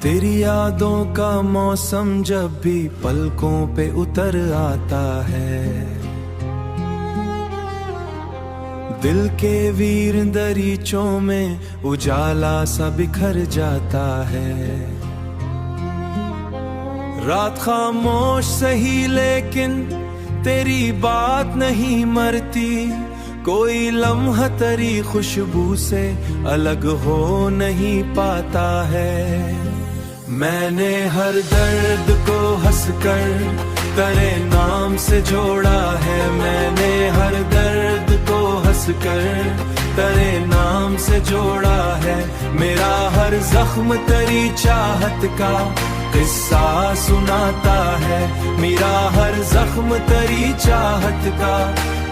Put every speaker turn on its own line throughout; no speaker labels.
तेरी यादों का मौसम जब भी पलकों पे उतर आता है, दिल के वीर दरीचों में उजाला सा बिखर जाता है। रात खामोश सही लेकिन तेरी बात नहीं मरती, कोई लम्हा तेरी खुशबू से अलग हो नहीं पाता है। मैंने हर दर्द को हंसकर तेरे नाम से जोड़ा है, मैंने हर दर्द को हंसकर तेरे नाम से जोड़ा है। मेरा हर जख्म तेरी चाहत का किस्सा सुनाता है, मेरा हर जख्म तेरी चाहत का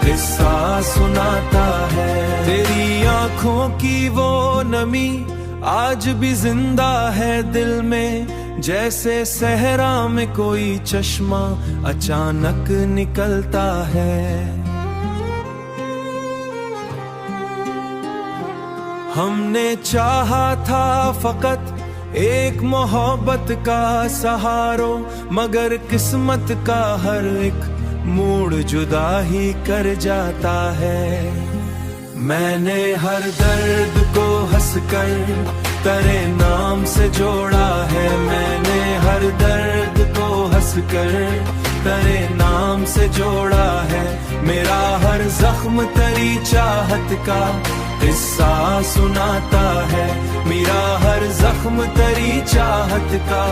किस्सा सुनाता है। तेरी आंखों की वो नमी आज भी जिंदा है दिल में, जैसे सहरा में कोई चश्मा अचानक निकलता है। हमने चाहा था फकत एक मोहब्बत का सहारो, मगर किस्मत का हर एक मूड जुदा ही कर जाता है। मैंने हर दर्द को हंसकर तेरे नाम से जोड़ा है, मैंने हर दर्द को हंसकर तेरे नाम से जोड़ा है। मेरा हर जख्म तेरी चाहत का किस्सा सुनाता है, मेरा हर जख्म तेरी चाहत का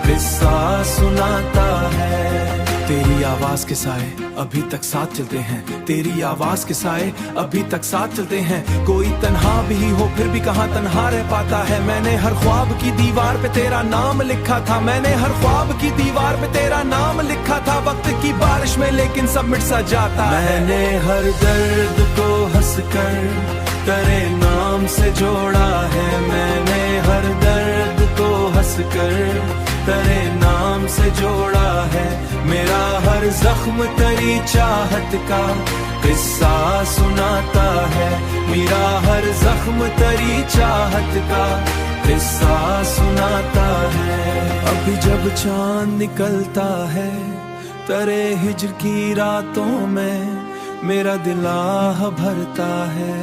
किस्सा सुनाता है। तेरी आवाज के साए अभी तक साथ चलते हैं, तेरी आवाज के साए अभी तक साथ चलते हैं। कोई तन्हा भी हो फिर भी कहाँ तन्हा रह पाता है। मैंने हर ख्वाब की दीवार पे तेरा नाम लिखा था, मैंने हर ख्वाब की दीवार पे तेरा नाम लिखा था। वक्त की बारिश में लेकिन सब मिट सा जाता है। मैंने हर दर्द को हंसकर तेरे नाम से जोड़ा है, मैंने हर दर्द को हंसकर तेरे नाम से जोड़ा है। मेरा हर जख्म तेरी चाहत का किस्सा सुनाता है, मेरा हर जख्म तेरी चाहत का किस्सा सुनाता है। अभी जब चांद निकलता है तेरे हिज्र की रातों में, मेरा दिल आह भरता है।